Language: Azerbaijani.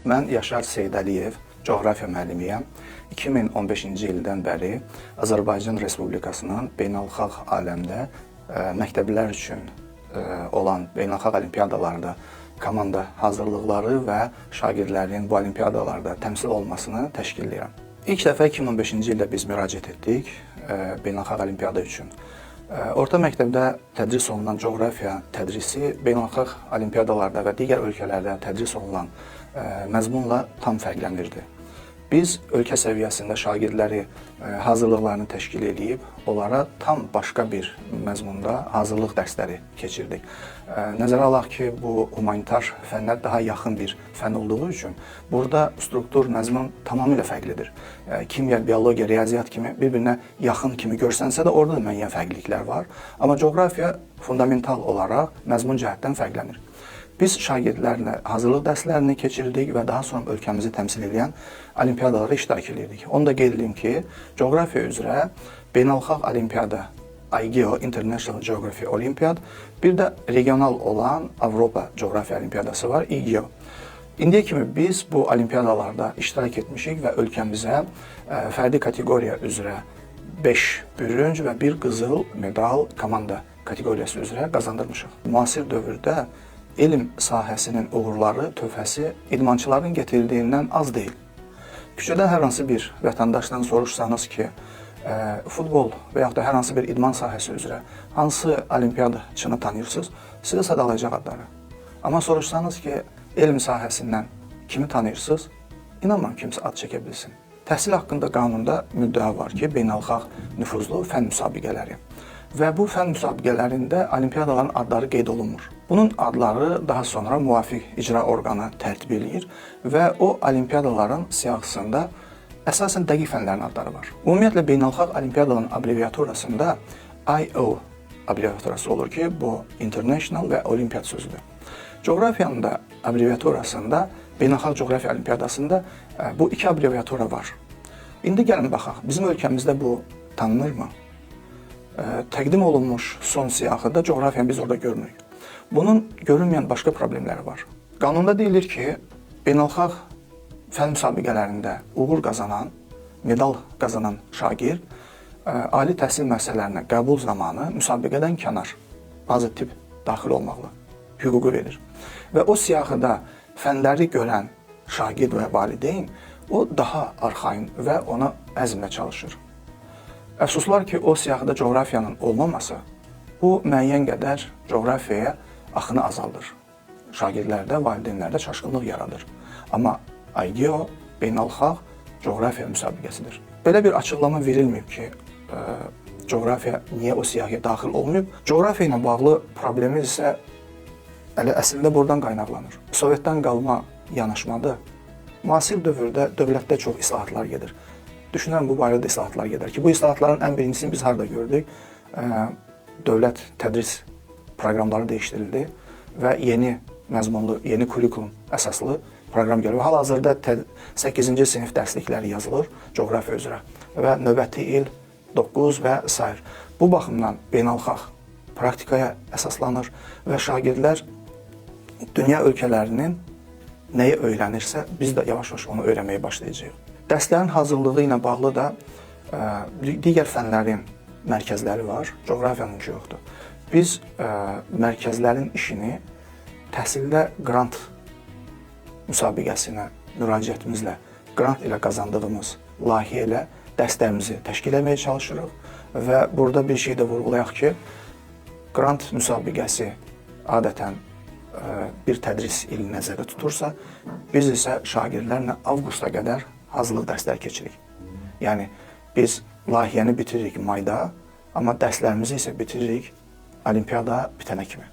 Mən Yaşar Seydəliyev, coğrafiya müəllimiyəm. 2015-ci ildən bəri Azərbaycan Respublikasının beynəlxalq aləmdə məktəblər üçün olan beynəlxalq olimpiyadalarda komanda hazırlıqları və şagirdlərin bu olimpiyadalarda təmsil olmasını təşkil edirəm. İlk dəfə 2015-ci ildə biz müraciət etdik beynəlxalq olimpiyada üçün. Orta məktəbdə tədris olunan coğrafiya tədrisi beynəlxalq olimpiyadalarda və digər ölkələrdə tədris olunan məzmunla tam fərqlənirdi. Biz ölkə səviyyəsində şagirdləri hazırlıqlarını təşkil edib, onlara tam başqa bir məzmunda hazırlıq dərsləri keçirdik. Nəzərə alaq ki, bu humanitar fənlər daha yaxın bir fən olduğu üçün burada struktur, məzmun tamamilə fərqlidir. Kimya, biologiya, riyaziyyat kimi bir-birinə yaxın kimi görsənsə də orada da müəyyən fərqliliklər var. Amma coğrafiya fundamental olaraq məzmun cəhətdən fərqlənir. Biz şagirdlərlə hazırlıq dərslərini keçirdik və daha sonra ölkəmizi təmsil edən olimpiyadalara iştirak edirdik. Onu da qeyd edim ki, coğrafiya üzrə beynəlxalq olimpiyada IGEO International Geography Olympiad, bir də regional olan Avropa coğrafiya olimpiyadası var, IGEO. İndiyə kimi biz bu olimpiyadalarda iştirak etmişik və ölkəmizə fərdi kateqoriya üzrə 5 bürünc və 1 qızıl medal komanda kateqoriyası üzrə qazandırmışıq. Müasir dövrdə elm sahəsinin uğurları, töhfəsi idmançıların getirdiyindən az deyil. Küçədə hər hansı bir vətəndaşdan soruşsanız ki, futbol və yaxud da hər hansı bir idman sahəsi üzrə hansı olimpiyadaçını tanıyırsınız, sizə sadalayacaq adları. Amma soruşsanız ki, elm sahəsindən kimi tanıyırsınız, inanmam kimsə ad çəkə bilsin. Təhsil haqqında qanunda müddəa var ki, beynəlxalq nüfuzlu fən müsabiqələri. Və bu fən müsabiqələrində olimpiyadaların adları qeyd olunmur. Bunun adları daha sonra müvafiq icra orqanı tərtib edir və o olimpiyadaların siyahısında əsasən dəqiq fənlərin adları var. Ümumiyyətlə, beynəlxalq olimpiyadaların abreviaturasında IO abreviaturası olur ki, bu International və Olimpiyat sözüdür. Coğrafiyanın da abreviaturasında, beynəlxalq coğrafiya olimpiyadasında bu iki abreviatura var. İndi gəlin baxaq, bizim ölkəmizdə bu tanınırmı? Təqdim olunmuş son siyahıda coğrafiyanı biz orada görmürük. Bunun görünməyən başqa problemləri var. Qanunda deyilir ki, beynəlxalq fən müsabiqələrində uğur qazanan, medal qazanan şagird ali təhsil müəssisələrinə qəbul zamanı müsabiqədən kənar, pozitiv daxil olmaqla hüququ verir. Və o siyahıda fənləri görən şagird və valideyn o daha arxain və ona əzmlə çalışır. Əfsuslar ki, o siyahıda coğrafiyanın olmaması bu müəyyən qədər coğrafiyaya axını azaldır. Şagirdlərdə, valideynlərdə çaşqınlıq yaradır. Amma IGEO beynəlxalq coğrafiya müsabiqəsidir. Belə bir açıqlama verilməyib ki, coğrafiya niyə o siyahıya daxil olmayıb. Coğrafiya ilə bağlı problemimiz isə əslində buradan qaynaqlanır. Sovetdən qalma yanaşmada müasir dövrdə dövlətdə çox islahatlar gedir. Düşünürəm, bu barədə islahatlar gedər ki, bu islahatların ən birincisini biz harada gördük? Dövlət tədris proqramları dəyişdirildi və yeni məzmunlu, yeni kurikulum əsaslı proqram gəlir. Hal-hazırda 8-ci sinif dərslikləri yazılır coğrafiya üzrə və növbəti il 9 və s. Bu baxımdan beynəlxalq praktikaya əsaslanır və şagirdlər dünya ölkələrinin nəyi öyrənirsə, biz də yavaş-yavaş onu öyrənməyə başlayacağıq. Dərslərin hazırlığı ilə bağlı da digər fənlərin mərkəzləri var, coğrafiyanınki yoxdur. Biz mərkəzlərin işini təhsildə qrant müsabiqəsinə müraciətimizlə, qrant ilə qazandığımız layihə ilə dərslərimizi təşkil etməyə çalışırıq və burada bir şey də vurğulayaq ki, qrant müsabiqəsi adətən bir tədris ili nəzərdə tutursa, biz isə şagirdlərlə avqusta qədər hazırlıq dərsləri keçirik. Yəni, biz layihəni bitiririk mayda, amma dərslərimizi isə bitiririk olimpiyada bitənə kimi.